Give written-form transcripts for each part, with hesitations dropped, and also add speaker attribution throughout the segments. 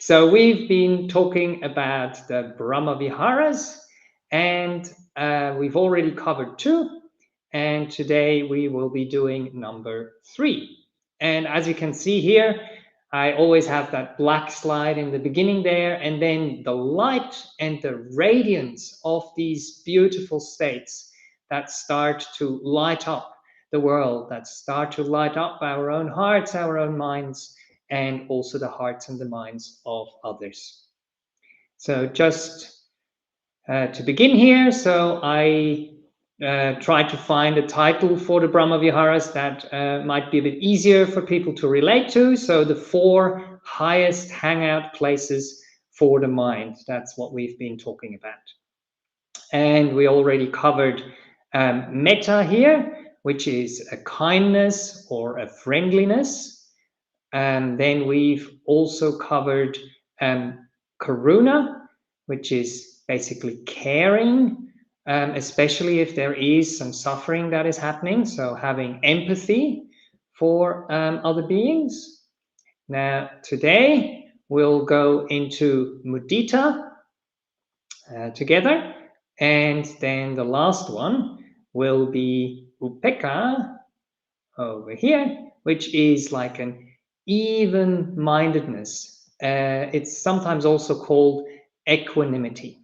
Speaker 1: So we've been talking about the Brahmaviharas, and we've already covered 2, and today we will be doing number 3. And as you can see here, I always have that black slide in the beginning there, and then the light and the radiance of these beautiful states that start to light up the world, that start to light up our own hearts, our own minds, and also the hearts and the minds of others. So just to begin here, so I tried to find a title for the Brahmaviharas that might be a bit easier for people to relate to. So the 4 highest hangout places for the mind. That's what we've been talking about. And we already covered metta here, which is a kindness or a friendliness. And then we've also covered karuna, which is basically caring, especially if there is some suffering that is happening. So having empathy for other beings. Now, today we'll go into mudita together. And then the last one will be upekkha over here, which is like an even-mindedness. It's sometimes also called equanimity.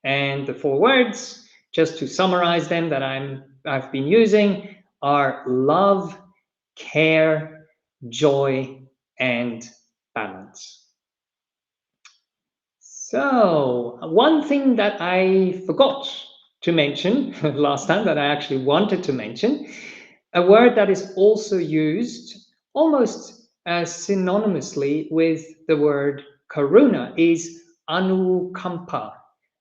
Speaker 1: And the 4 words, just to summarize them, that I've been using are love, care, joy, and balance. So one thing that I forgot to mention last time that I actually wanted to mention, a word that is also used almost synonymously with the word karuna is anukampa.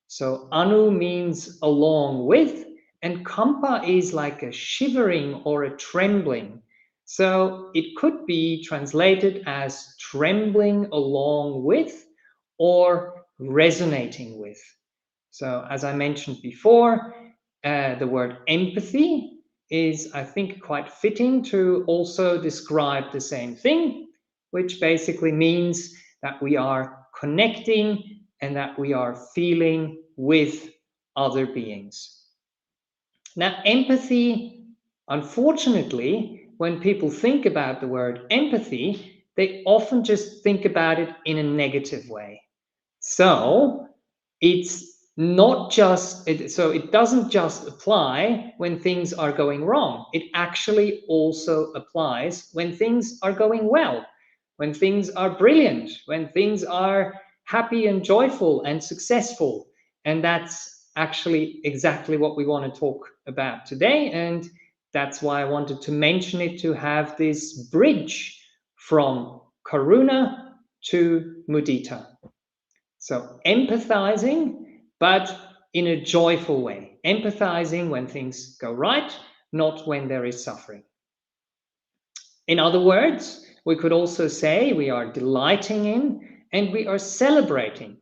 Speaker 1: So anu means along with, and kampa is like a shivering or a trembling. So it could be translated as trembling along with or resonating with. So as I mentioned before, the word empathy is, I think, quite fitting to also describe the same thing, which basically means that we are connecting and that we are feeling with other beings. Now, empathy, unfortunately, when people think about the word empathy, they often just think about it in a negative way. So it's not just, so it doesn't just apply when things are going wrong. It actually also applies when things are going well, when things are brilliant, when things are happy and joyful and successful. And that's actually exactly what we want to talk about today. And that's why I wanted to mention it, to have this bridge from karuna to mudita. So empathizing, but in a joyful way. Empathizing when things go right, not when there is suffering. In other words, we could also say we are delighting in and we are celebrating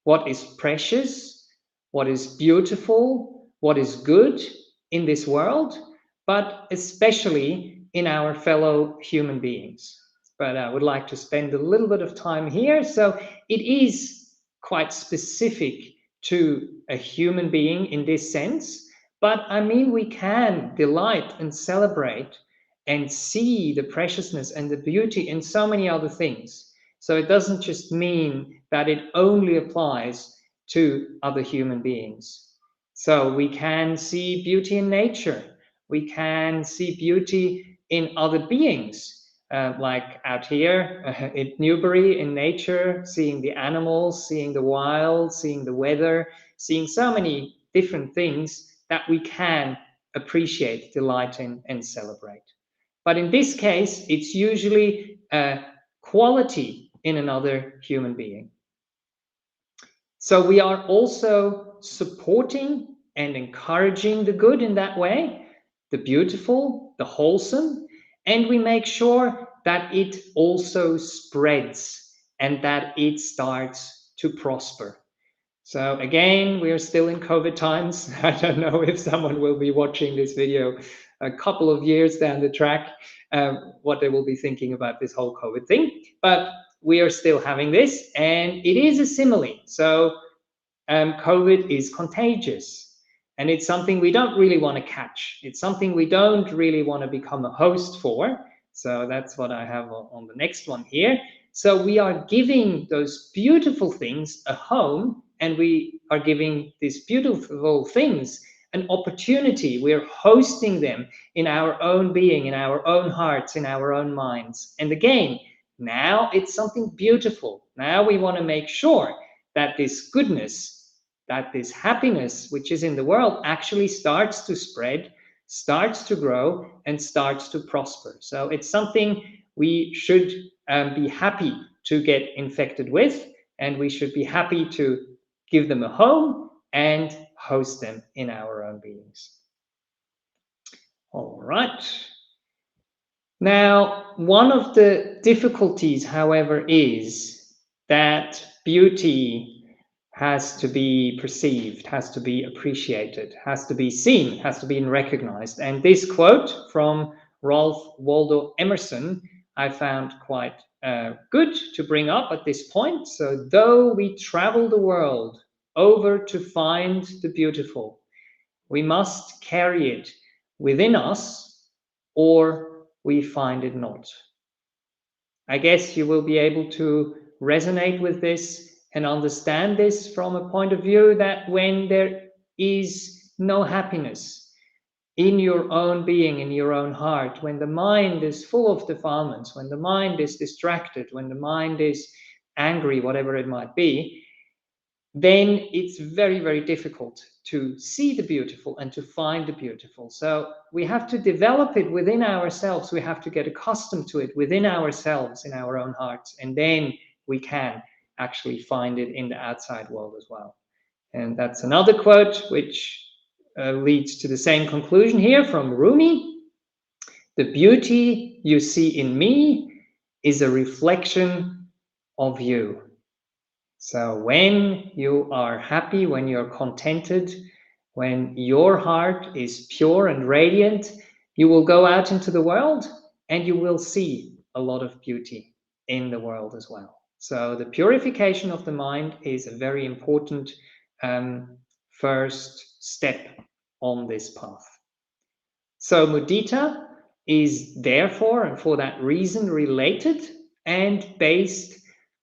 Speaker 1: what is precious, what is beautiful, what is good in this world, but especially in our fellow human beings. But I would like to spend a little bit of time here. So it is quite specific to a human being in this sense, but I mean, we can delight and celebrate and see the preciousness and the beauty in so many other things. So it doesn't just mean that it only applies to other human beings. So we can see beauty in nature. We can see beauty in other beings. Like out here in Newbury in nature, seeing the animals, seeing the wild, seeing the weather, seeing so many different things that we can appreciate, delight in, and celebrate. But in this case, it's usually a quality in another human being. So we are also supporting and encouraging the good in that way, the beautiful, the wholesome, and we make sure that it also spreads and that it starts to prosper. So again, we are still in COVID times. I don't know if someone will be watching this video a couple of years down the track, what they will be thinking about this whole COVID thing. But we are still having this, and it is a simile. So COVID is contagious, and it's something we don't really want to catch. It's something we don't really want to become a host for. So that's what I have on the next one here. So we are giving those beautiful things a home, and we are giving these beautiful things an opportunity. We're hosting them in our own being, in our own hearts, in our own minds. And again, now it's something beautiful. Now we want to make sure that this goodness, that this happiness which is in the world actually starts to spread, starts to grow, and starts to prosper. So it's something we should be happy to get infected with, and we should be happy to give them a home and host them in our own beings. All right. Now, one of the difficulties, however, is that beauty has to be perceived, has to be appreciated, has to be seen, has to be recognized. And this quote from Ralph Waldo Emerson, I found quite good to bring up at this point. So, though we travel the world over to find the beautiful, we must carry it within us, or we find it not. I guess you will be able to resonate with this and understand this from a point of view that when there is no happiness in your own being, in your own heart, when the mind is full of defilements, when the mind is distracted, when the mind is angry, whatever it might be, then it's very, very difficult to see the beautiful and to find the beautiful. So we have to develop it within ourselves. We have to get accustomed to it within ourselves, in our own hearts, and then we can actually find it in the outside world as well. And that's another quote which leads to the same conclusion here from Rumi. The beauty you see in me is a reflection of you. So when you are happy, when you're contented, when your heart is pure and radiant, you will go out into the world and you will see a lot of beauty in the world as well. So the purification of the mind is a very important first step on this path. So mudita is therefore, and for that reason, related and based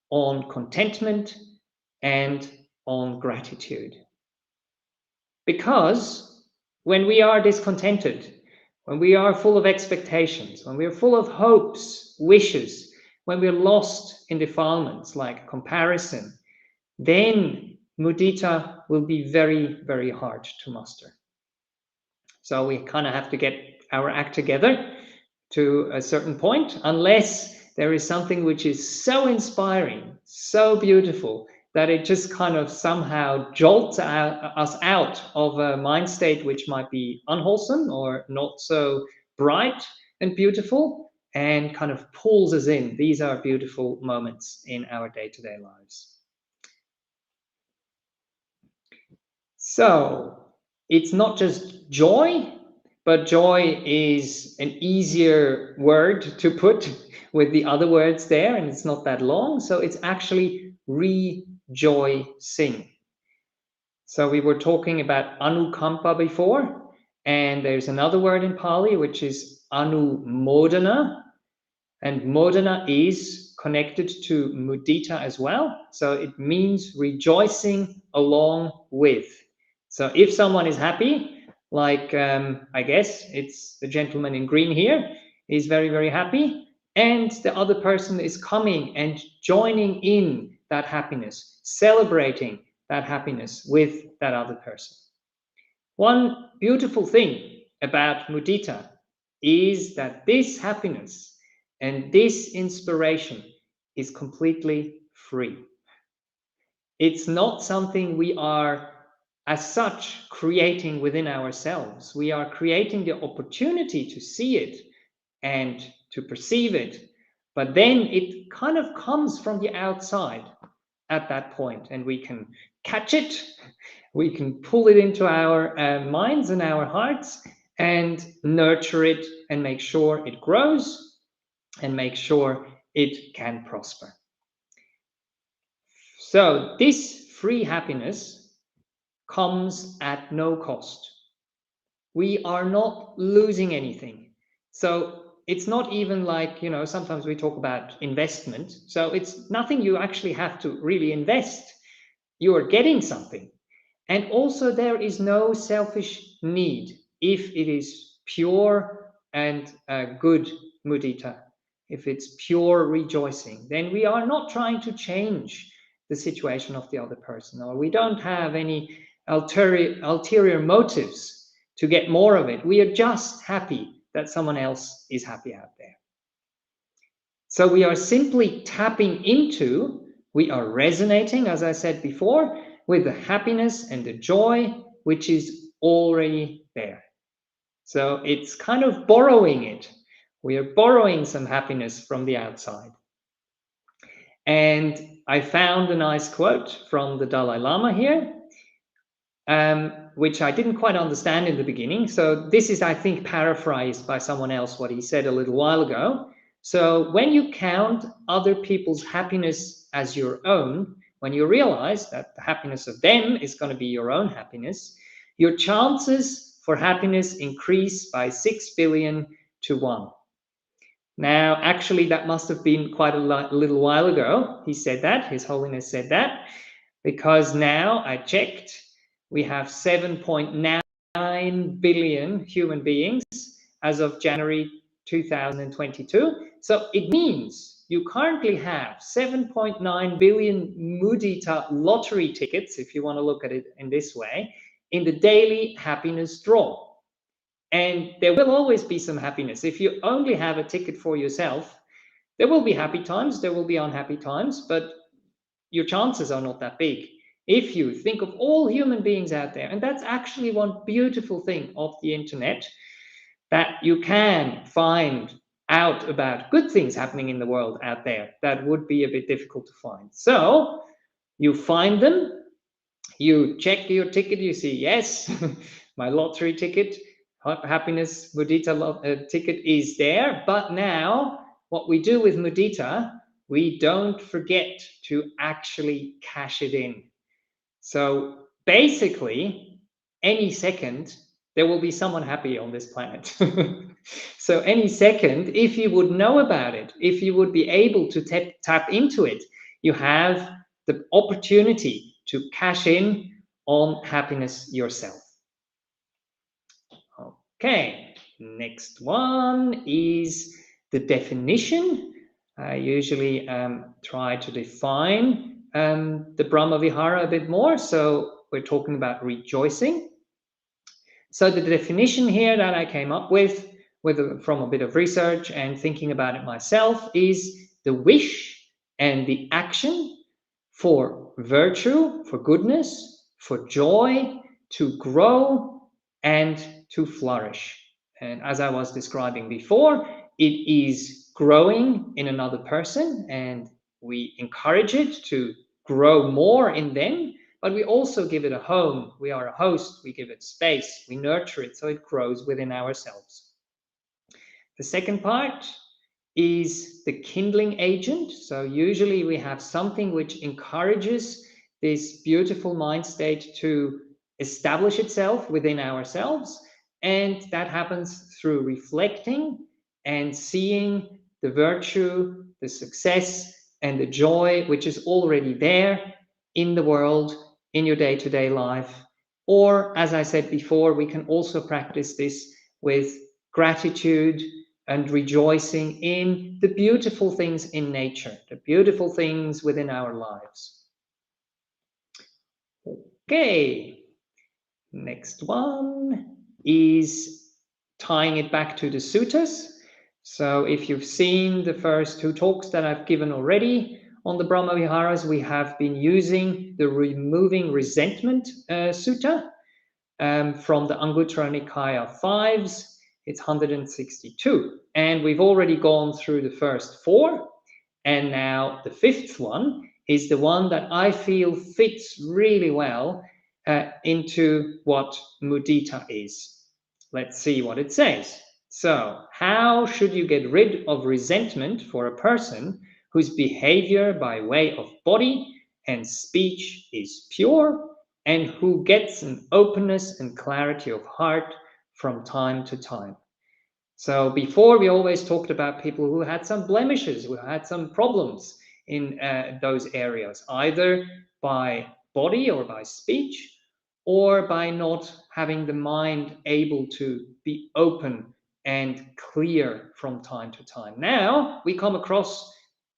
Speaker 1: on contentment and on gratitude. Because when we are discontented, when we are full of expectations, when we are full of hopes, wishes, when we're lost in defilements like comparison, then mudita will be very, very hard to muster. So we kind of have to get our act together to a certain point, unless there is something which is so inspiring, so beautiful, that it just kind of somehow jolts us out of a mind state which might be unwholesome or not so bright and beautiful, and kind of pulls us in. These are beautiful moments in our day-to-day lives. So it's not just joy, but joy is an easier word to put with the other words there, and it's not that long. So it's actually rejoicing. So we were talking about anukampa before, and there's another word in Pali which is anumodana, and modana is connected to mudita as well. So it means rejoicing along with. So if someone is happy, like I guess it's the gentleman in green here, he's very, very happy, and the other person is coming and joining in that happiness, celebrating that happiness with that other person. One beautiful thing about mudita is that this happiness and this inspiration is completely free. It's not something we are, as such, creating within ourselves. We are creating the opportunity to see it and to perceive it, but then it kind of comes from the outside at that point, and we can catch it, we can pull it into our minds and our hearts and nurture it and make sure it grows and make sure it can prosper. So this free happiness comes at no cost. We are not losing anything. So it's not even like, sometimes we talk about investment. So it's nothing you actually have to really invest. You are getting something. And also there is no selfish need if it is pure and good mudita. If it's pure rejoicing, then we are not trying to change the situation of the other person, or we don't have any ulterior motives to get more of it. We are just happy that someone else is happy out there. So we are simply tapping into, we are resonating, as I said before, with the happiness and the joy which is already there. So it's kind of borrowing it. We are borrowing some happiness from the outside. And I found a nice quote from the Dalai Lama here, which I didn't quite understand in the beginning. So this is, I think, paraphrased by someone else, what he said a little while ago. So when you count other people's happiness as your own, when you realize that the happiness of them is going to be your own happiness, your chances for happiness increase by 6 billion to 1. Now, actually, that must have been quite a little while ago. He said that, His Holiness said that, because now I checked, we have 7.9 billion human beings as of January 2022. So it means you currently have 7.9 billion mudita lottery tickets, if you want to look at it in this way, in the daily happiness draw. And there will always be some happiness. If you only have a ticket for yourself, there will be happy times, there will be unhappy times, but your chances are not that big. If you think of all human beings out there, and that's actually one beautiful thing of the internet, that you can find out about good things happening in the world out there that would be a bit difficult to find. So you find them, you check your ticket, you see, yes, my lottery ticket, happiness mudita ticket is there. But now what we do with mudita, we don't forget to actually cash it in. So basically, any second, there will be someone happy on this planet. So any second, if you would know about it, if you would be able to tap into it, you have the opportunity to cash in on happiness yourself. Okay, next one is the definition. I usually try to define the Brahmavihara a bit more. So we're talking about rejoicing. So the definition here that I came up with from a bit of research and thinking about it myself is the wish and the action for virtue, for goodness, for joy, to grow and to flourish. And as I was describing before, it is growing in another person, and we encourage it to grow more in them, but we also give it a home. We are a host, we give it space, we nurture it so it grows within ourselves. The second part is the kindling agent. So usually we have something which encourages this beautiful mind state to establish itself within ourselves. And that happens through reflecting and seeing the virtue, the success, and the joy which is already there in the world, in your day-to-day life. Or, as I said before, we can also practice this with gratitude and rejoicing in the beautiful things in nature, the beautiful things within our lives. Okay, next one is tying it back to the suttas. So if you've seen the first two talks that I've given already on the Brahmaviharas, we have been using the Removing Resentment Sutta from the Anguttara Nikaya 5s. It's 162. And we've already gone through the first 4. And now the 5th one is the one that I feel fits really well into what mudita is. Let's see what it says. So, how should you get rid of resentment for a person whose behavior by way of body and speech is pure, and who gets an openness and clarity of heart from time to time. So before, we always talked about people who had some blemishes, who had some problems in those areas, either by body or by speech, or by not having the mind able to be open and clear from time to time. Now we come across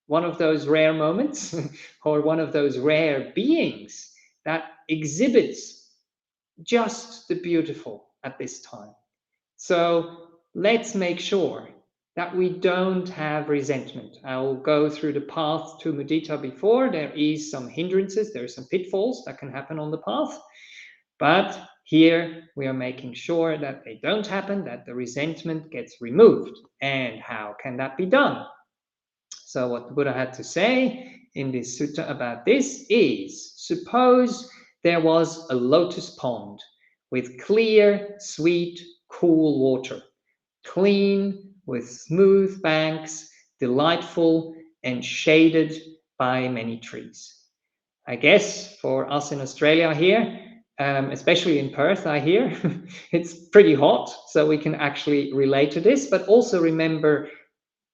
Speaker 1: one of those rare moments or one of those rare beings that exhibits just the beautiful at this time. So let's make sure that we don't have resentment. I'll go through the path to mudita before. There is some hindrances, there are some pitfalls that can happen on the path. But here we are making sure that they don't happen, that the resentment gets removed. And how can that be done? So what the Buddha had to say in this sutta about this is, suppose there was a lotus pond with clear, sweet, cool water, clean, with smooth banks, delightful, and shaded by many trees. I guess for us in Australia here, especially in Perth, I hear, it's pretty hot, so we can actually relate to this, but also remember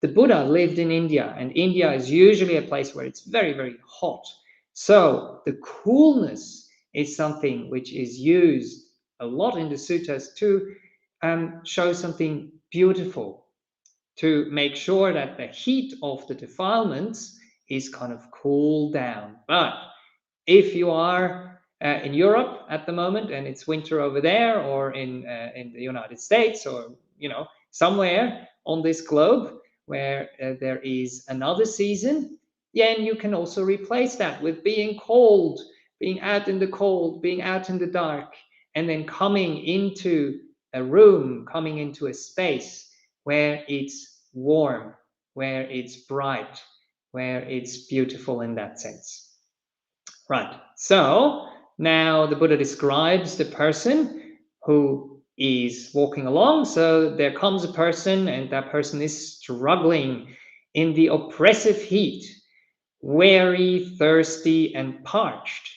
Speaker 1: the Buddha lived in India, and India is usually a place where it's very, very hot. So the coolness is something which is used a lot in the suttas to show something beautiful, to make sure that the heat of the defilements is kind of cooled down. But if you are in Europe at the moment and it's winter over there, or in the United States, or somewhere on this globe where there is another season, then you can also replace that with being cold, being out in the cold, being out in the dark, and then coming into a room, coming into a space where it's warm, where it's bright, where it's beautiful in that sense. Right, so now the Buddha describes the person who is walking along. So there comes a person, and that person is struggling in the oppressive heat, weary, thirsty, and parched.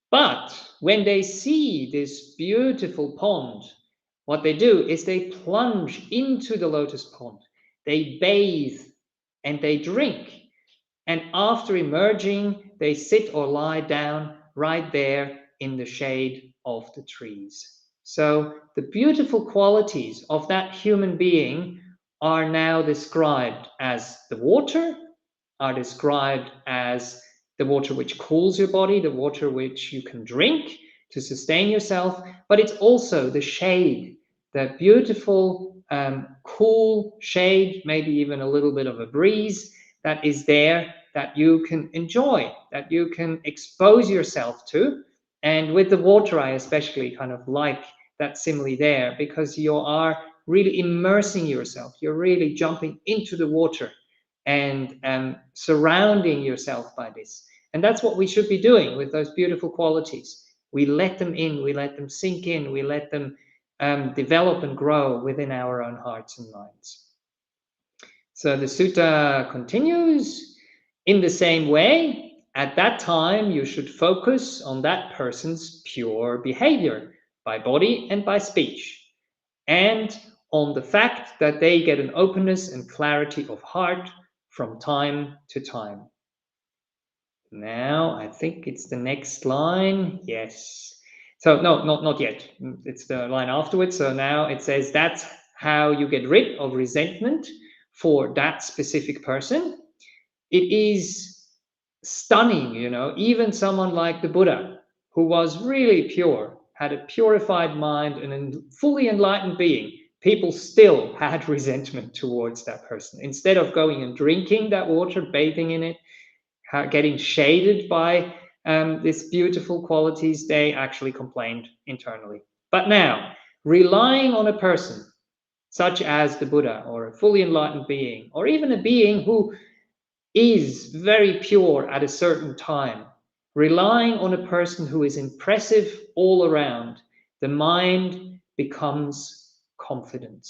Speaker 1: But when they see this beautiful pond, what they do is they plunge into the lotus pond, they bathe, and they drink. And after emerging, they sit or lie down right there in the shade of the trees. So the beautiful qualities of that human being are now described as the water, are described as the water which cools your body, the water which you can drink to sustain yourself, but it's also the shade, the beautiful, cool shade, maybe even a little bit of a breeze that is there, that you can enjoy, that you can expose yourself to. And with the water, I especially kind of like that simile there, because you are really immersing yourself. You're really jumping into the water and surrounding yourself by this. And that's what we should be doing with those beautiful qualities. We let them in, we let them sink in, we let them develop and grow within our own hearts and minds. So the sutta continues, in the same way, at that time you should focus on that person's pure behavior by body and by speech, and on the fact that they get an openness and clarity of heart from time to time. Now, I think it's the next line. Yes. So no, not yet. It's the line afterwards. So now it says that's how you get rid of resentment for that specific person. It is stunning, even someone like the Buddha, who was really pure, had a purified mind and a fully enlightened being, people still had resentment towards that person. Instead of going and drinking that water, bathing in it, getting shaded by these beautiful qualities, they actually complained internally. But now, relying on a person such as the Buddha, or a fully enlightened being, or even a being who is very pure at a certain time, relying on a person who is impressive all around, the mind becomes confident,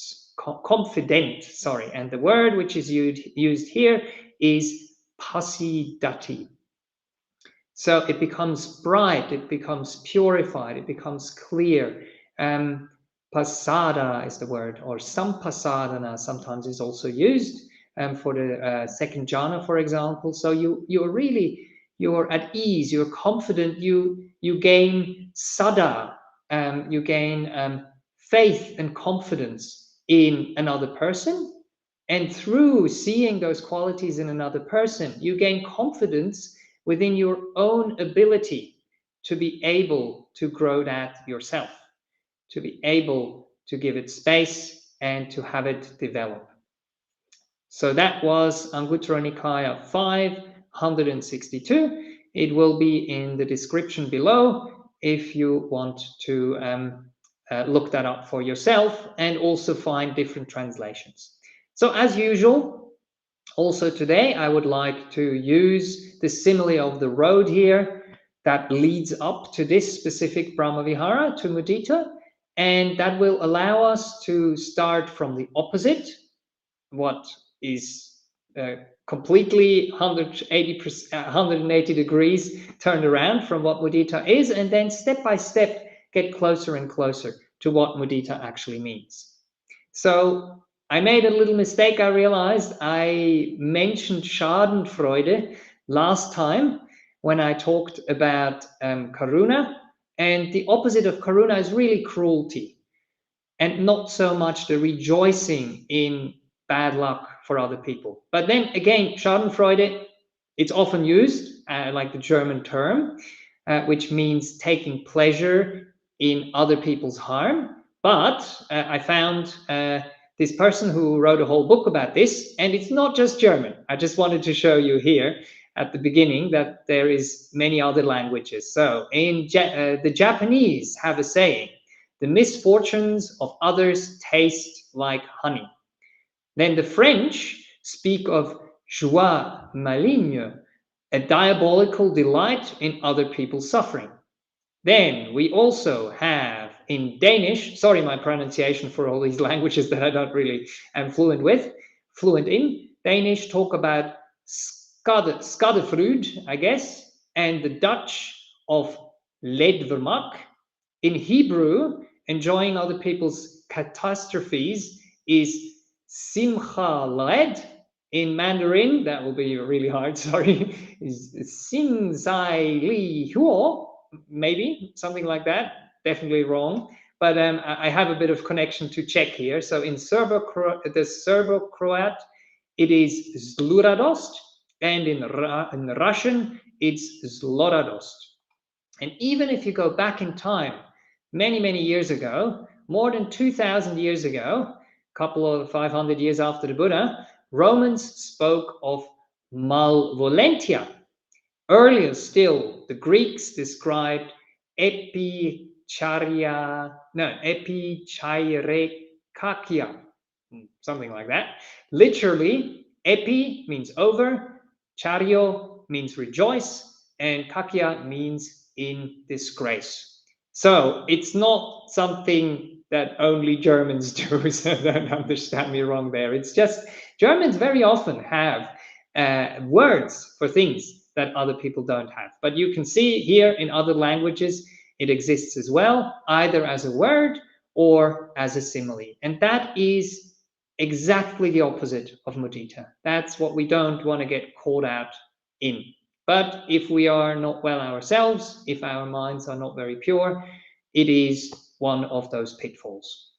Speaker 1: and the word which is used here is pasidati. So it becomes bright, it becomes purified, it becomes clear. Pasada is the word, or sampasadana sometimes is also used for the second jhana, for example. So you're at ease, you're confident, you gain sada, you gain faith and confidence in another person. And through seeing those qualities in another person, you gain confidence within your own ability to be able to grow that yourself, to be able to give it space and to have it develop. So that was Anguttara Nikaya 562. It will be in the description below if you want to look that up for yourself and also find different translations. So as usual, also today, I would like to use the simile of the road here that leads up to this specific Brahmavihara, to mudita, and that will allow us to start from the opposite, what is completely 180 degrees turned around from what mudita is, and then step by step get closer and closer to what mudita actually means. So I made a little mistake. I realized I mentioned Schadenfreude last time when I talked about karuna, and the opposite of karuna is really cruelty, and not so much the rejoicing in bad luck for other people. But then again, Schadenfreude, it's often used like the German term, which means taking pleasure in other people's harm. But I found this person who wrote a whole book about this, and it's not just German. I just wanted to show you here at the beginning that there is many other languages. So in the Japanese have a saying, the misfortunes of others taste like honey. Then the French speak of joie maligne, a diabolical delight in other people's suffering. Then we also have in Danish, sorry my pronunciation for all these languages that I don't really am fluent in, Danish talk about skadefryd, I guess, and the Dutch of ledvermak. In Hebrew, enjoying other people's catastrophes is simcha led. In Mandarin, that will be really hard, sorry, is sing zai li huo, maybe, something like that. Definitely wrong. But I have a bit of connection to Czech here. So in the Serbo-Croat, it is zluradost, and in Russian, it's zloradost. And even if you go back in time, many years ago, more than 2,000 years ago, a couple of 500 years after the Buddha, Romans spoke of malvolentia. Earlier still, the Greeks described epicharekakia, something like that. Literally, epi means over, chario means rejoice, and kakia means in disgrace. So it's not something that only Germans do, so don't understand me wrong there. It's just Germans very often have words for things that other people don't have. But you can see here in other languages, it exists as well, either as a word or as a simile. And that is exactly the opposite of mudita. That's what we don't want to get caught out in. But if we are not well ourselves, if our minds are not very pure, it is one of those pitfalls.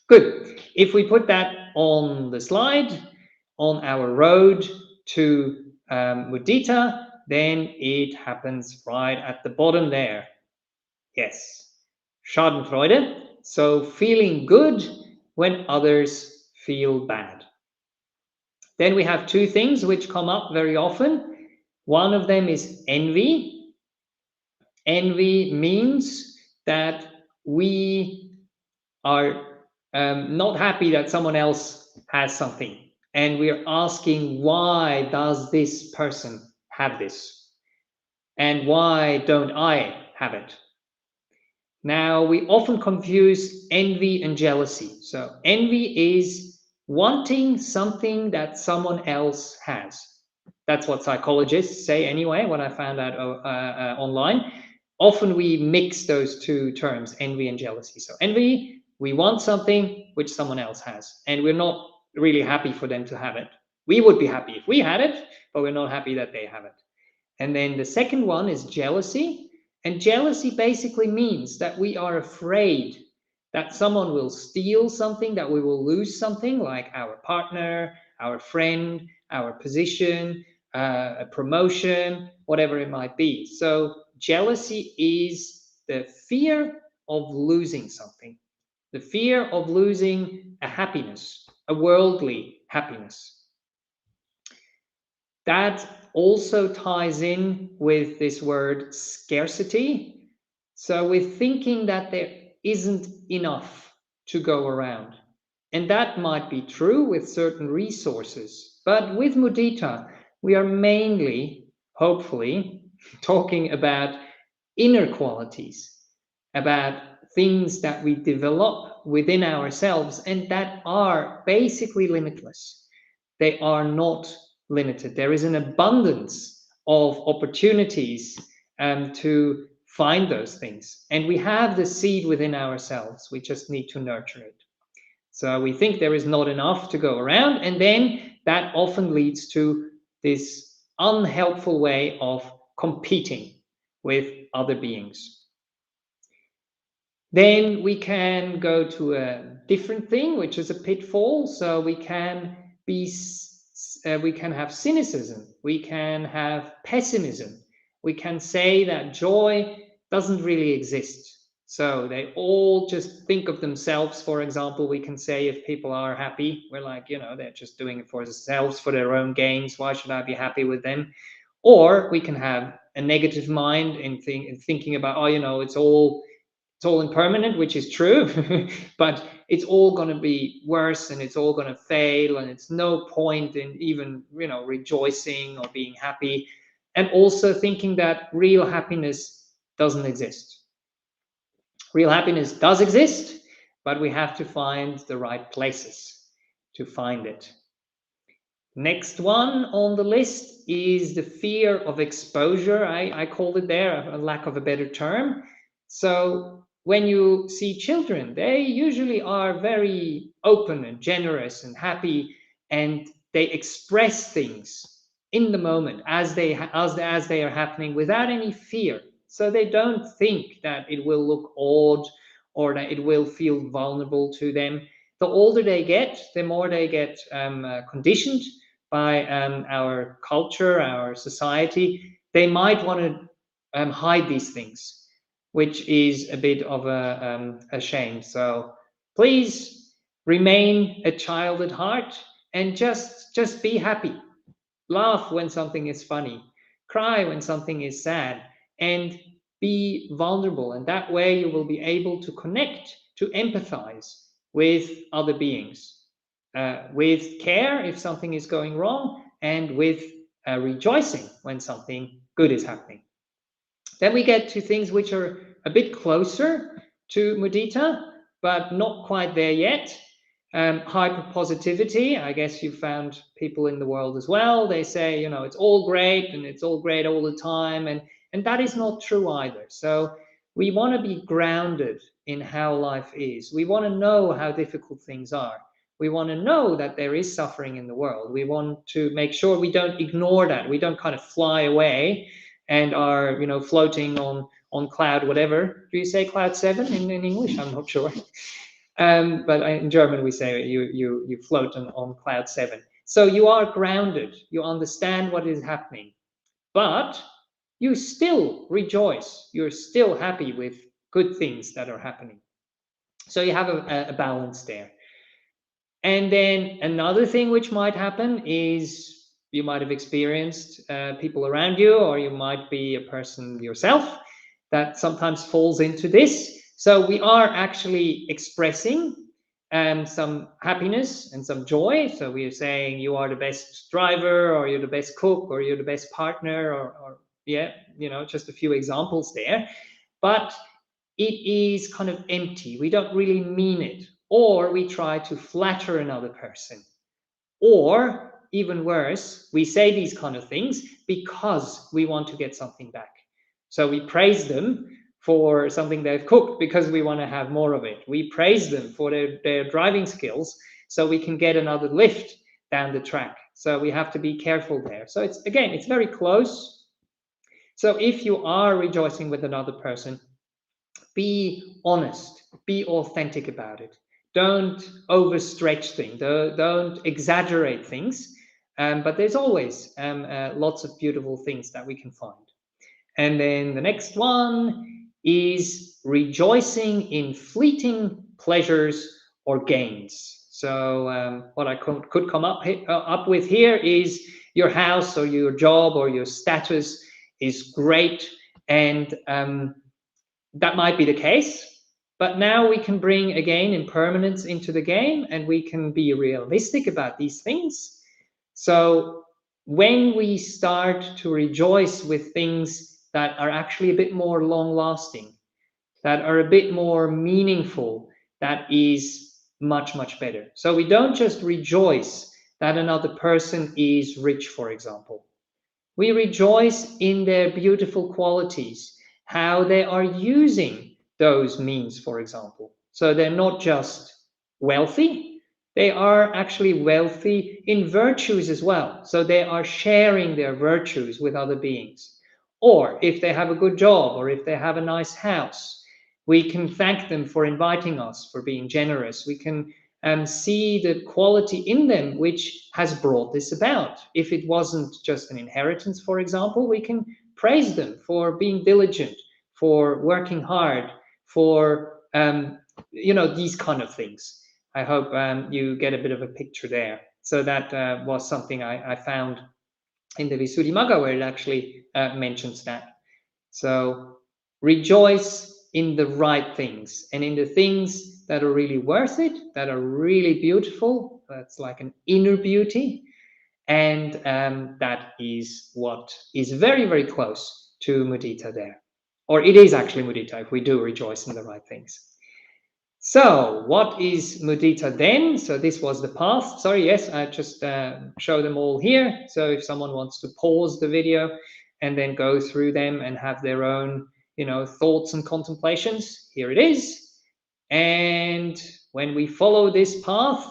Speaker 1: Good. If we put that on the slide, on our road to mudita, then it happens right at the bottom there. Yes. Schadenfreude. So feeling good when others feel bad. Then we have two things which come up very often. One of them is envy. Envy means that we are not happy that someone else has something. And we're asking, why does this person have this? And why don't I have it? Now, we often confuse envy and jealousy. So envy is wanting something that someone else has. That's what psychologists say anyway, what I found out online. Often we mix those two terms, envy and jealousy. So envy, we want something which someone else has, and we're not really happy for them to have it. We would be happy if we had it, but we're not happy that they have it. And then the second one is jealousy. And jealousy basically means that we are afraid that someone will steal something, that we will lose something like our partner, our friend, our position, a promotion, whatever it might be. So jealousy is the fear of losing something, the fear of losing a happiness, a worldly happiness. That also ties in with this word scarcity. So we're thinking that there isn't enough to go around. And that might be true with certain resources. But with mudita, we are mainly, hopefully, talking about inner qualities, about things that we develop within ourselves and that are basically limitless. They are not limited. There is an abundance of opportunities to find those things. And we have the seed within ourselves. We just need to nurture it. So we think there is not enough to go around. And then that often leads to this unhelpful way of competing with other beings. Then we can go to a different thing, which is a pitfall. So we can have cynicism, we can have pessimism, we can say that joy doesn't really exist. So they all just think of themselves. For example, we can say if people are happy, we're like, they're just doing it for themselves, for their own gains. Why should I be happy with them? Or we can have a negative mind in thinking about, it's all impermanent, which is true, but it's all going to be worse and it's all going to fail, and it's no point in even, rejoicing or being happy. And also thinking that real happiness doesn't exist. Real happiness does exist, but we have to find the right places to find it. Next one on the list is the fear of exposure. I called it there, a lack of a better term. So when you see children, they usually are very open and generous and happy, and they express things in the moment as they are happening without any fear. So they don't think that it will look odd or that it will feel vulnerable to them. The older they get, the more they get conditioned by our culture, our society. They might want to hide these things, which is a bit of a shame. So please remain a child at heart and just be happy. Laugh when something is funny, cry when something is sad, and be vulnerable. And that way you will be able to connect, to empathize with other beings, with care if something is going wrong, and with rejoicing when something good is happening. Then we get to things which are a bit closer to mudita, but not quite there yet. Hyperpositivity, I guess you've found people in the world as well. They say, it's all great and it's all great all the time. And that is not true either. So we want to be grounded in how life is. We want to know how difficult things are. We want to know that there is suffering in the world. We want to make sure we don't ignore that. We don't kind of fly away and are, floating on cloud, whatever. Do you say cloud 7 in English? I'm not sure. But in German, we say you float on cloud 7. So you are grounded. You understand what is happening. But you still rejoice. You're still happy with good things that are happening. So you have a balance there. And then another thing which might happen is you might have experienced people around you, or you might be a person yourself that sometimes falls into this. So we are actually expressing some happiness and some joy. So we are saying you are the best driver, or you're the best cook, or you're the best partner, or yeah, just a few examples there. But it is kind of empty. We don't really mean it. Or we try to flatter another person. Or even worse, we say these kind of things because we want to get something back. So we praise them for something they've cooked because we want to have more of it. We praise them for their driving skills so we can get another lift down the track. So we have to be careful there. So it's, again, it's very close. So if you are rejoicing with another person, be honest, be authentic about it. Don't overstretch things, don't exaggerate things. But there's always lots of beautiful things that we can find. And then the next one is rejoicing in fleeting pleasures or gains. So what I could come up with here is your house or your job or your status is great, and that might be the case. But now we can bring again impermanence into the game, and we can be realistic about these things. So when we start to rejoice with things that are actually a bit more long lasting, that are a bit more meaningful, that is much, much better. So we don't just rejoice that another person is rich, for example. We rejoice in their beautiful qualities, how they are using those means, for example. So they're not just wealthy, they are actually wealthy in virtues as well. So they are sharing their virtues with other beings. Or if they have a good job, or if they have a nice house, we can thank them for inviting us, for being generous. We can see the quality in them which has brought this about. If it wasn't just an inheritance, for example, we can praise them for being diligent, for working hard, for these kind of things. I hope you get a bit of a picture there. So that was something I found in the Visuddhimagga, where it actually mentions that. So rejoice in the right things and in the things that are really worth it, that are really beautiful. That's like an inner beauty. And that is what is very, very close to mudita there. Or it is actually mudita if we do rejoice in the right things. So what is mudita then? So this was the path. Sorry, yes, I just show them all here. So if someone wants to pause the video and then go through them and have their own, thoughts and contemplations, here it is. And when we follow this path,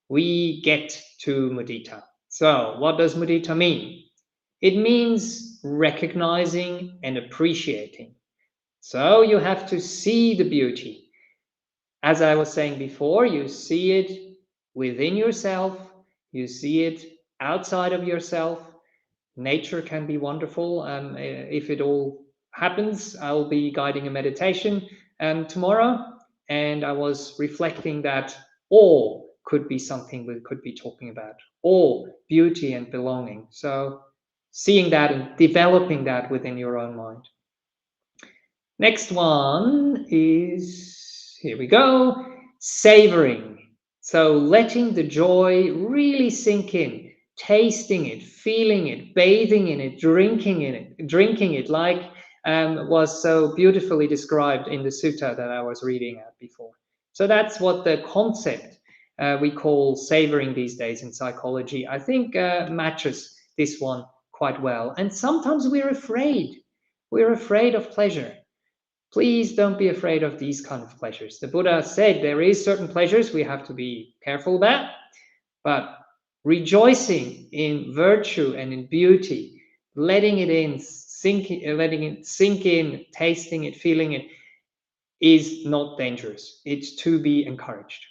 Speaker 1: we get to mudita. So what does mudita mean? It means recognizing and appreciating. So you have to see the beauty. As I was saying before, you see it within yourself, you see it outside of yourself. Nature can be wonderful. If it all happens, I'll be guiding a meditation tomorrow, and I was reflecting that all could be something we could be talking about, all beauty and belonging. So seeing that and developing that within your own mind. Next one is, here we go, savoring. So letting the joy really sink in, tasting it, feeling it, bathing in it, drinking it, like was so beautifully described in the sutta that I was reading at before. So that's what the concept we call savoring these days in psychology, I think matches this one quite well. And sometimes we're afraid. We're afraid of pleasure. Please don't be afraid of these kind of pleasures. The Buddha said there is certain pleasures we have to be careful about, but rejoicing in virtue and in beauty, letting it in, letting it sink in, tasting it, feeling it, is not dangerous. It's to be encouraged.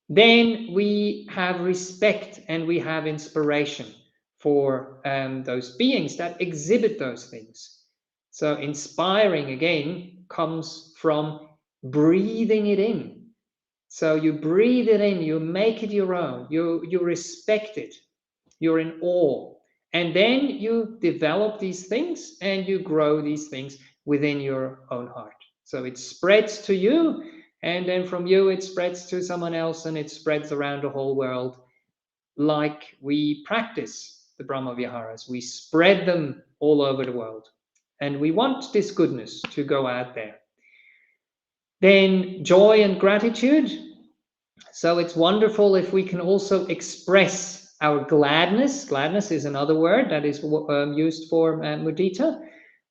Speaker 1: Then we have respect and we have inspiration for those beings that exhibit those things. So inspiring, again, comes from breathing it in. So you breathe it in, you make it your own, you respect it, you're in awe. And then you develop these things and you grow these things within your own heart. So it spreads to you, and then from you it spreads to someone else, and it spreads around the whole world. Like we practice the Brahmaviharas, we spread them all over the world. And we want this goodness to go out there. Then joy and gratitude. So it's wonderful if we can also express our gladness. Gladness is another word that is used for mudita.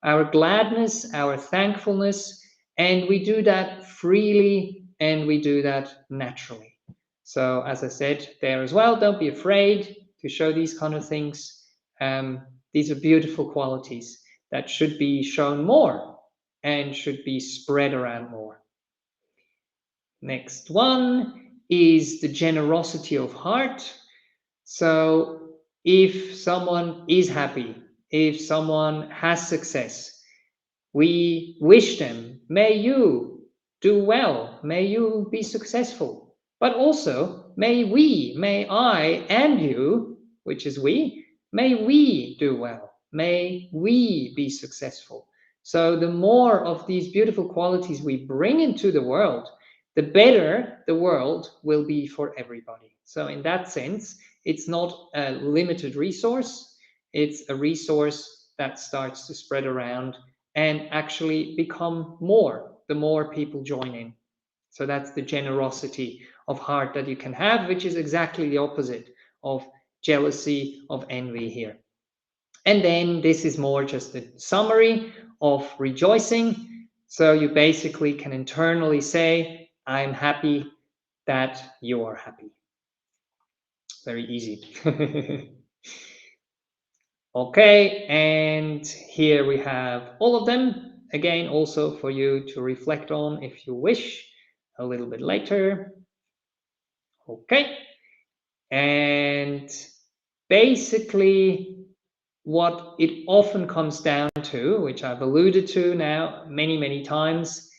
Speaker 1: Our gladness, our thankfulness, and we do that freely and we do that naturally. So as I said there as well, don't be afraid to show these kind of things. These are beautiful qualities that should be shown more and should be spread around more. Next one is the generosity of heart. So if someone is happy, if someone has success, we wish them, may you do well, may you be successful. But also, may I and you, which is may we do well, may we be successful. So the more of these beautiful qualities we bring into the world, the better the world will be for everybody. So in that sense, it's not a limited resource, it's a resource that starts to spread around and actually become more, the more people join in. So that's the generosity of heart that you can have, which is exactly the opposite of jealousy, of envy here. And then this is more just a summary of rejoicing. So you basically can internally say, I'm happy that you are happy. Very easy. Okay, and here we have all of them. Again, also for you to reflect on if you wish a little bit later. Okay, and basically what it often comes down to, which I've alluded to now many times,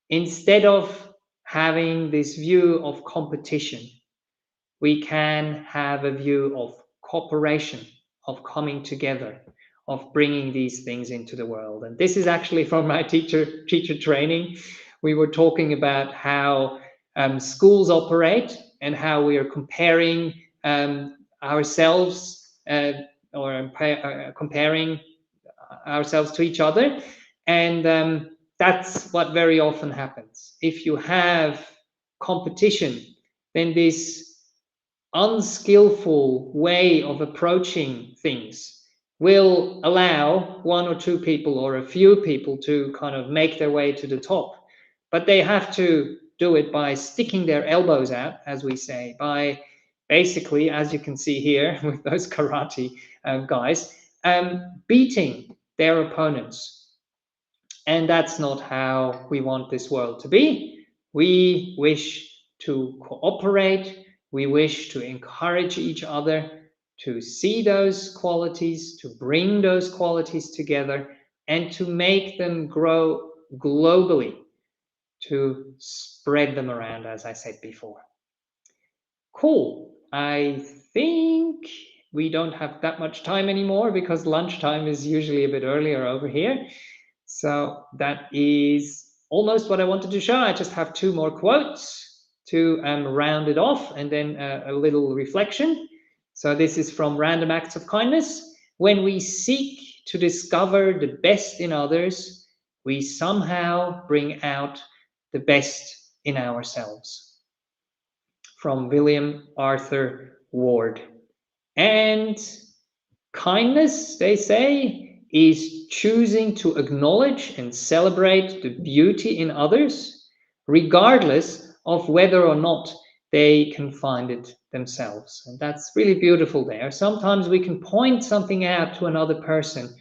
Speaker 1: instead of having this view of competition, we can have a view of cooperation, of coming together, of bringing these things into the world. And this is actually from my teacher training. We were talking about how schools operate and how we are comparing ourselves or comparing ourselves to each other. And that's what very often happens. If you have competition, then this unskillful way of approaching things will allow one or two people or a few people to kind of make their way to the top. But they have to do it by sticking their elbows out, as we say, by basically, as you can see here with those karate guys, beating their opponents. And that's not how we want this world to be. We wish to cooperate. We wish to encourage each other, to see those qualities, to bring those qualities together, and to make them grow globally, to spread them around, as I said before. Cool. I think we don't have that much time anymore because lunchtime is usually a bit earlier over here. So that is almost what I wanted to show. I just have two more quotes to round it off, and then a little reflection. So this is from Random Acts of Kindness. When we seek to discover the best in others, we somehow bring out the best in ourselves. From William Arthur Ward. And kindness, they say, is choosing to acknowledge and celebrate the beauty in others, regardless of whether or not they can find it themselves. And that's really beautiful there. Sometimes we can point something out to another person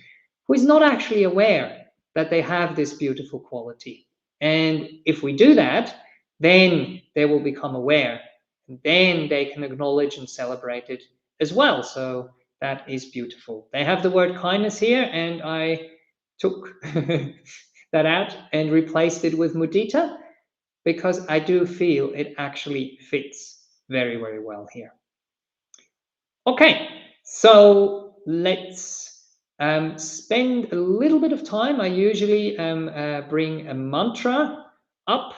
Speaker 1: who is not actually aware that they have this beautiful quality. And if we do that, then they will become aware. And then they can acknowledge and celebrate it as well. So that is beautiful. They have the word kindness here, and I took that out and replaced it with mudita because I do feel it actually fits very well here. Okay, so let's spend a little bit of time. I usually bring a mantra up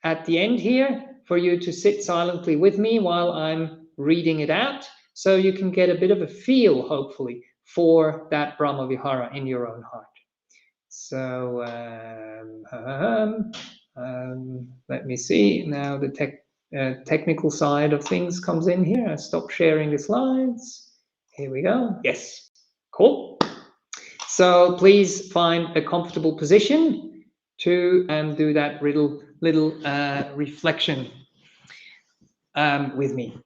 Speaker 1: at the end here for you to sit silently with me while I'm reading it out, so you can get a bit of a feel, hopefully, for that Brahmavihara in your own heart. So let me see now the technical side of things comes in here. I stop sharing the slides. Here we go. Yes, cool. So please find a comfortable position to do that little reflection with me.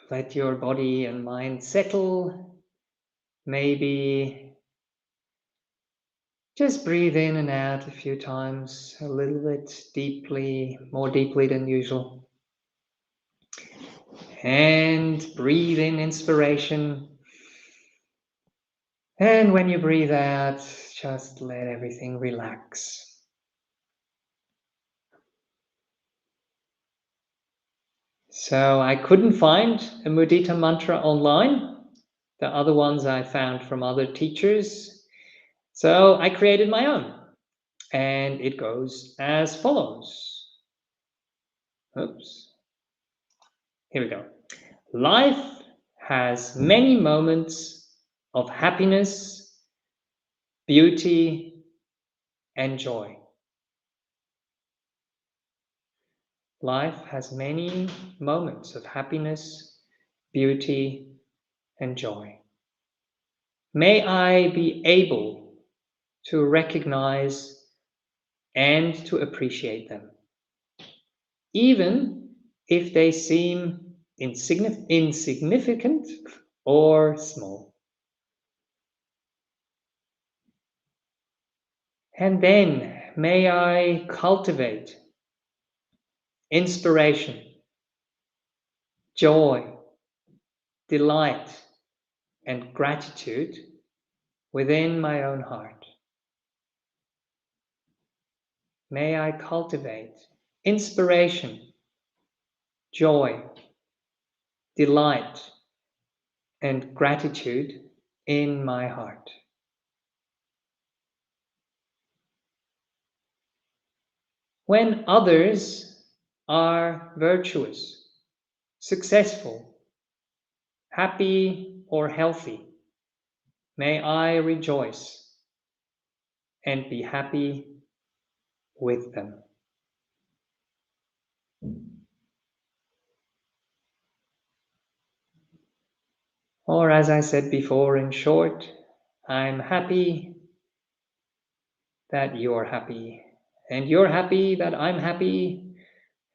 Speaker 1: Let your body and mind settle. Maybe just breathe in and out a few times, a little bit deeply, more deeply than usual. And breathe in inspiration. And when you breathe out, just let everything relax. So I couldn't find a mudita mantra online. The other ones I found from other teachers. So I created my own. And it goes as follows. Oops. Here we go. Life has many moments of happiness, beauty, and joy. Life has many moments of happiness, beauty, and joy. May I be able to recognize and to appreciate them, even if they seem insignificant or small. And then may I cultivate inspiration, joy, delight, and gratitude within my own heart. May I cultivate inspiration, joy, delight, and gratitude in my heart. When others are virtuous, successful, happy, or healthy, may I rejoice and be happy with them. Or as I said before, in short, I'm happy that you're happy, and you're happy that I'm happy,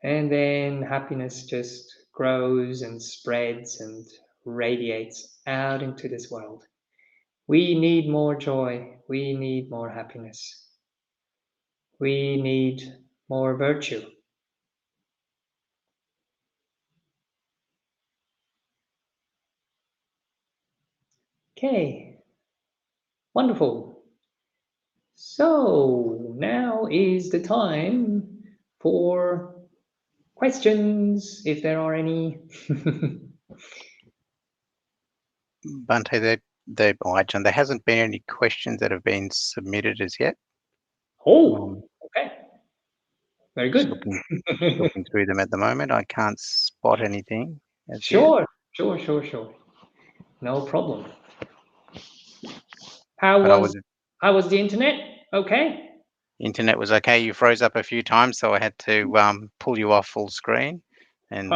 Speaker 1: and then happiness just grows and spreads and radiates out into this world. We need more joy. We need more happiness. We need more virtue. Okay, wonderful. So now is the time for questions, if there are any.
Speaker 2: Bhante, Ajahn, there hasn't been any questions that have been submitted as yet.
Speaker 1: Oh, okay. Very
Speaker 2: Just
Speaker 1: good.
Speaker 2: looking through them at the moment. I can't spot anything as yet.
Speaker 1: Sure. No problem. How was the internet? Okay.
Speaker 2: Internet was okay. You froze up a few times, so I had to pull you off full screen, and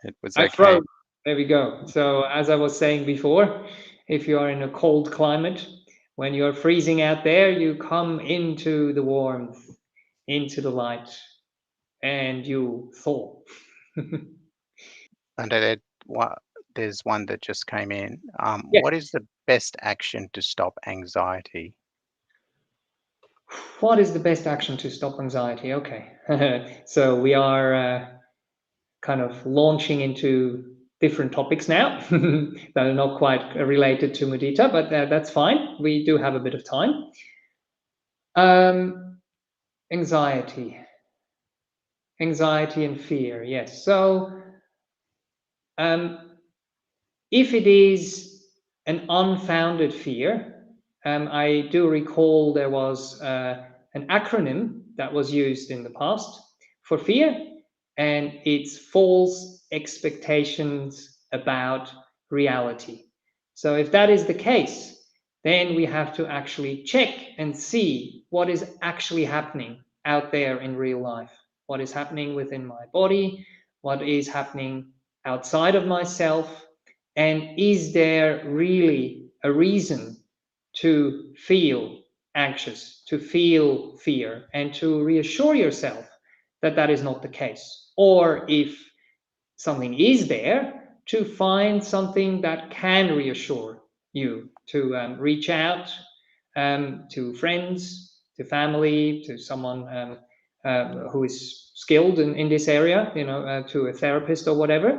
Speaker 2: it was
Speaker 1: I
Speaker 2: okay.
Speaker 1: froze. There we go. So as I was saying before, if you are in a cold climate, when you're freezing out there, you come into the warmth, into the light, and you thaw.
Speaker 2: And there's one that just came in.
Speaker 1: Yes.
Speaker 2: What is the best action to stop anxiety?
Speaker 1: What is the best action to stop anxiety? Okay. So we are kind of launching into different topics now that are not quite related to mudita, but that's fine. We do have a bit of time. Anxiety and fear, yes. So if it is an unfounded fear, I do recall there was an acronym that was used in the past for fear, and it's false expectations about reality. So if that is the case, then we have to actually check and see what is actually happening out there in real life. What is happening within my body? What is happening outside of myself? And is there really a reason to feel anxious, to feel fear, and to reassure yourself that that is not the case? Or if something is there, to find something that can reassure you, to reach out to friends, to family, to someone who is skilled in this area, to a therapist or whatever.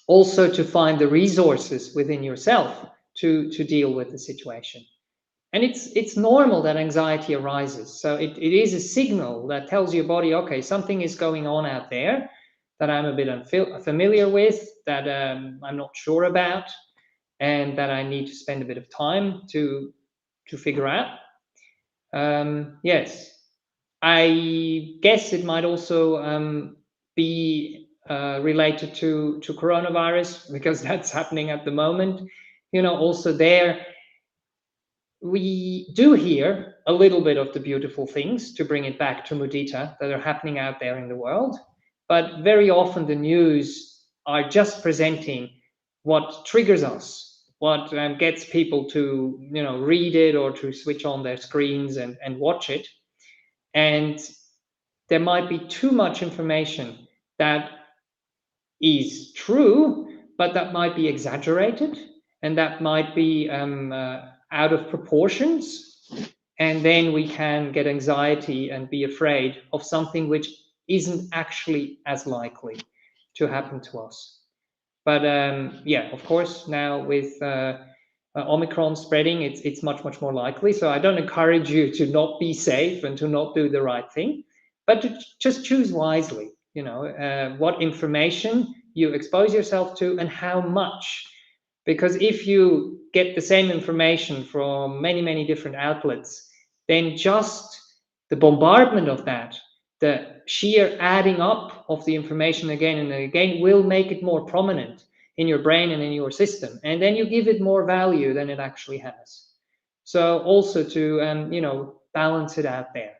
Speaker 1: Also to find the resources within yourself to deal with the situation. And it's normal that anxiety arises. So it is a signal that tells your body, okay, something is going on out there that I'm a bit unfamiliar with, that I'm not sure about, and that I need to spend a bit of time to figure out. Yes, I guess it might also be related to coronavirus, because that's happening at the moment. Also there, we do hear a little bit of the beautiful things, to bring it back to mudita, that are happening out there in the world. But very often the news are just presenting what triggers us, what gets people to read it or to switch on their screens and watch it. And there might be too much information that is true, but that might be exaggerated, and that might be out of proportions. And then we can get anxiety and be afraid of something which isn't actually as likely to happen to us. But yeah, of course, now with Omicron spreading, it's much more likely. So I don't encourage you to not be safe and to not do the right thing, but to just choose wisely. What information you expose yourself to and how much. Because if you get the same information from many different outlets, then just the bombardment of that, the sheer adding up of the information again and again, will make it more prominent in your brain and in your system. And then you give it more value than it actually has. So also to, balance it out there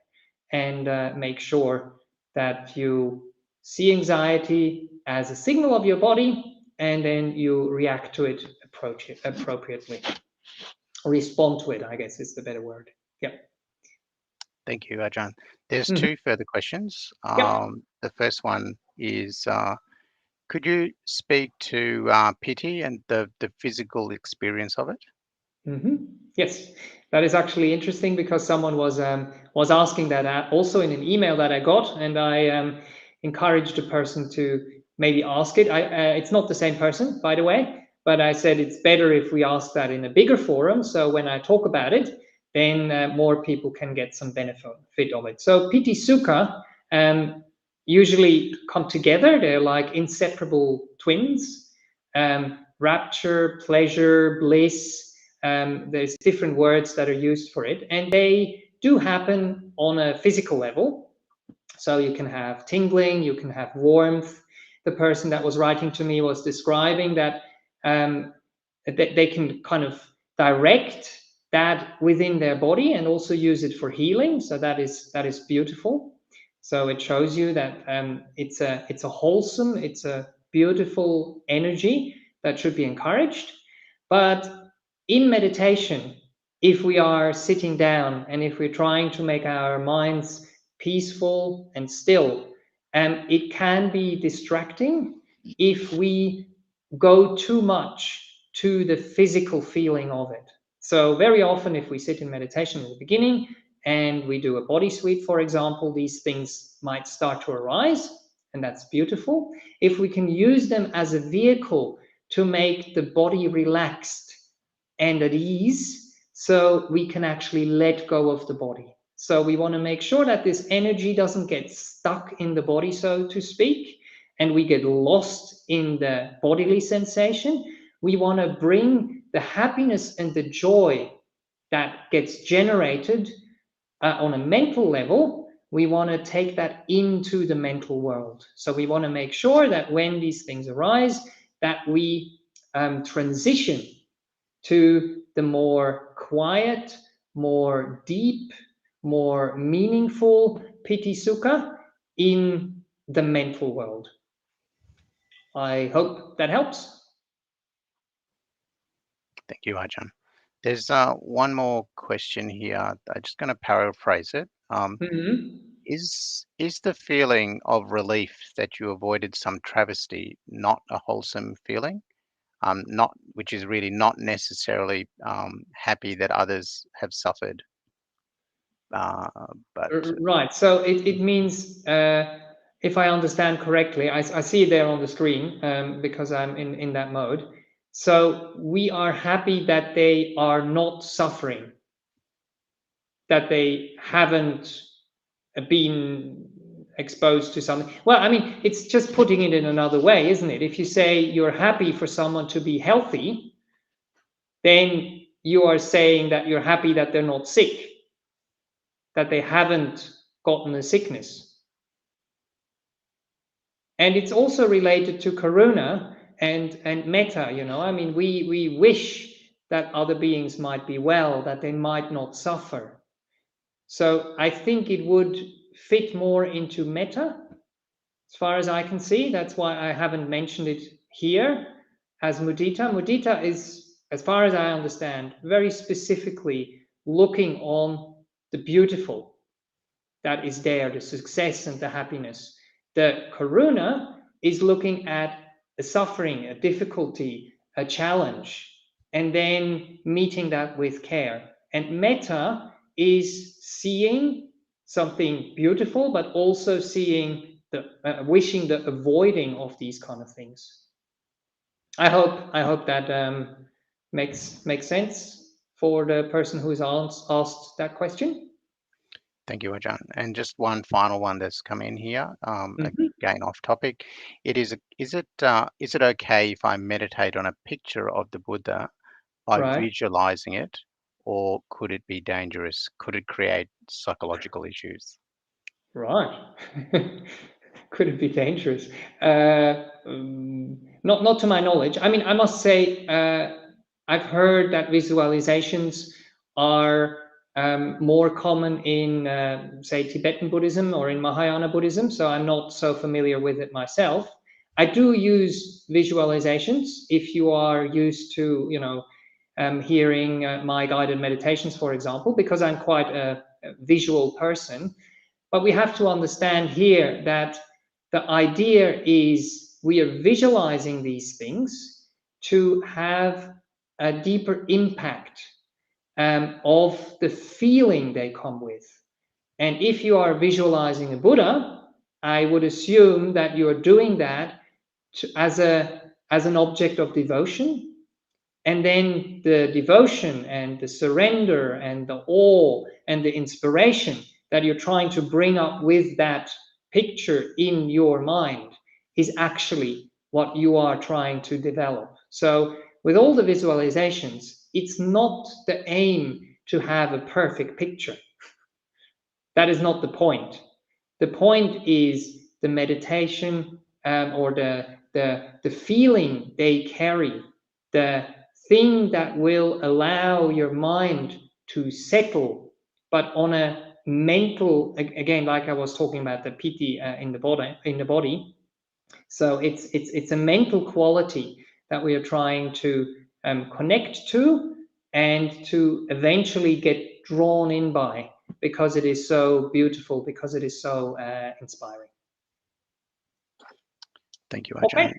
Speaker 1: and make sure that you see anxiety as a signal of your body, and then you react to it appropriately. Respond to it, I guess, is the better word. Yeah.
Speaker 2: Thank you, Ajahn. There's
Speaker 1: Mhm.
Speaker 2: two further questions.
Speaker 1: Yeah.
Speaker 2: The first one is, could you speak to pity and the physical experience of it?
Speaker 1: Yes, that is actually interesting, because someone was asking that also in an email that I got, and I encouraged the person to maybe ask it. It's not the same person, by the way, but I said it's better if we ask that in a bigger forum. So when I talk about it, then more people can get some benefit of it. So piti sukha usually come together. They're like inseparable twins. Rapture, pleasure, bliss. There's different words that are used for it, and they do happen on a physical level. So you can have tingling, you can have warmth. The person that was writing to me was describing that they can kind of direct that within their body and also use it for healing. So that is beautiful. So it shows you that it's a wholesome, it's a beautiful energy that should be encouraged. But in meditation, if we are sitting down and if we're trying to make our minds peaceful and still, it can be distracting if we go too much to the physical feeling of it. So very often, if we sit in meditation in the beginning and we do a body sweep, for example, these things might start to arise, and that's beautiful. If we can use them as a vehicle to make the body relaxed and at ease, so we can actually let go of the body. So we want to make sure that this energy doesn't get stuck in the body, so to speak, and we get lost in the bodily sensation. We want to bring the happiness and the joy that gets generated on a mental level. We want to take that into the mental world. So we want to make sure that when these things arise, that we transition to the more quiet, more deep, more meaningful piti sukha in the mental world. I hope that helps.
Speaker 2: Thank you, Ajahn. There's one more question here. I'm just going to paraphrase it.
Speaker 1: Mm-hmm.
Speaker 2: Is the feeling of relief that you avoided some travesty not a wholesome feeling? Not, which is really not necessarily happy that others have suffered, but
Speaker 1: Right. So it means, if I understand correctly, I see it there on the screen, because I'm in that mode. So we are happy that they are not suffering, that they haven't been exposed to something. Well, I mean, it's just putting it in another way, isn't it? If you say you're happy for someone to be healthy, then you are saying that you're happy that they're not sick, that they haven't gotten a sickness. And it's also related to karuna and metta, I mean, we wish that other beings might be well, that they might not suffer. So I think it would fit more into metta, as far as I can see. That's why I haven't mentioned it here as mudita. Mudita is, as far as I understand, very specifically looking on the beautiful that is there, the success and the happiness. The karuna is looking at a suffering, a difficulty, a challenge, and then meeting that with care. And metta is seeing something beautiful, but also seeing the wishing the avoiding of these kind of things. I hope that makes sense for the person who is asked that question.
Speaker 2: thank you, Ajahn. And just one final one that's come in here,
Speaker 1: Mhm.
Speaker 2: again off topic. Is it okay if I meditate on a picture of the Buddha by
Speaker 1: Right.
Speaker 2: visualizing it, or could it be dangerous? Could it create psychological issues?
Speaker 1: Right. Could it be dangerous? Not to my knowledge. I mean, I must say, I've heard that visualizations are more common in, say, Tibetan Buddhism or in Mahayana Buddhism, so I'm not so familiar with it myself. I do use visualizations if you are used to, hearing my guided meditations, for example, because I'm quite a visual person. But we have to understand here that the idea is we are visualizing these things to have a deeper impact of the feeling they come with. And if you are visualizing a Buddha, I would assume that you are doing that as an object of devotion, and then the devotion and the surrender and the awe and the inspiration that you're trying to bring up with that picture in your mind is actually what you are trying to develop. So, with all the visualizations, it's not the aim to have a perfect picture. That is not the point. The point is the meditation, or the feeling they carry, the thing that will allow your mind to settle, but on a mental, again, like I was talking about the piti in the body. So it's a mental quality that we are trying to connect to and to eventually get drawn in by, because it is so beautiful, because it is so inspiring.
Speaker 2: Thank you,
Speaker 1: Okay.
Speaker 2: Ajahn.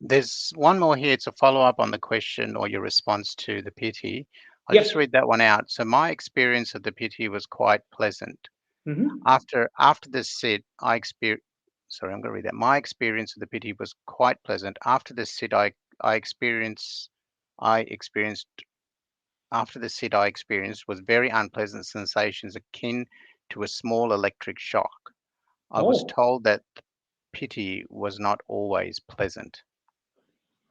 Speaker 2: There's one more here. It's a follow-up on the question or your response to the piti. I'll just
Speaker 1: Yep.
Speaker 2: read that one out. So my experience of the piti was quite pleasant.
Speaker 1: Mm-hmm.
Speaker 2: After the sit, I experienced. Sorry, I'm going to read that. My experience of the piti was quite pleasant. After the sit, I experienced. I experienced After the sit I experienced was very unpleasant sensations akin to a small electric shock. I was
Speaker 1: Oh,
Speaker 2: told that piti was not always pleasant.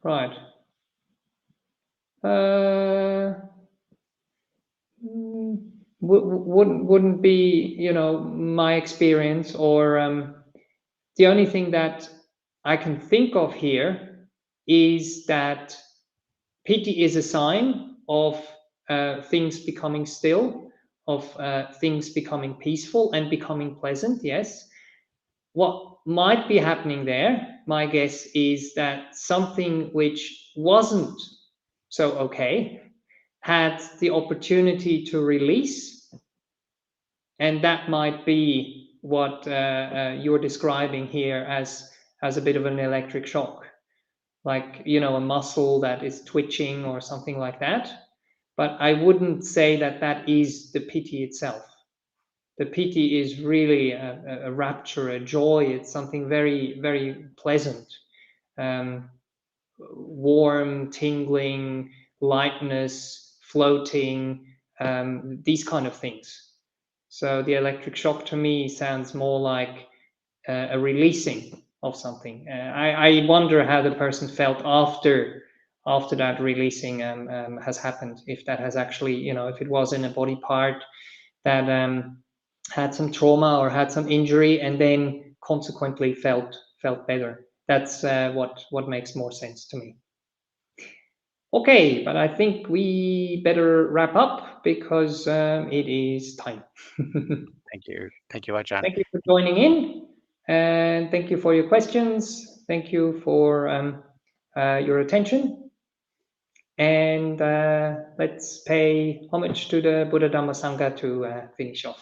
Speaker 1: right. Uh, wouldn't be, my experience, or the only thing that I can think of here is that piti is a sign of things becoming still, of things becoming peaceful and becoming pleasant, yes. What might be happening there, my guess is that something which wasn't so okay had the opportunity to release, and that might be what you're describing here as a bit of an electric shock, like, you know, a muscle that is twitching or something like that. But I wouldn't say that that is the piti itself. The piti is really a rapture, a joy. It's something very, very pleasant, warm, tingling, lightness, floating, these kind of things. So the electric shock to me sounds more like a releasing of something. I wonder how the person felt after that releasing has happened. If that has actually, you know, if it was in a body part that had some trauma or had some injury and then consequently felt better. That's what makes more sense to me. Okay, but I think we better wrap up because it is time.
Speaker 2: Thank you, Ajahn.
Speaker 1: Thank you for joining in, and thank you for your questions. Thank you for your attention. And let's pay homage to the Buddha Dhamma Sangha to finish off.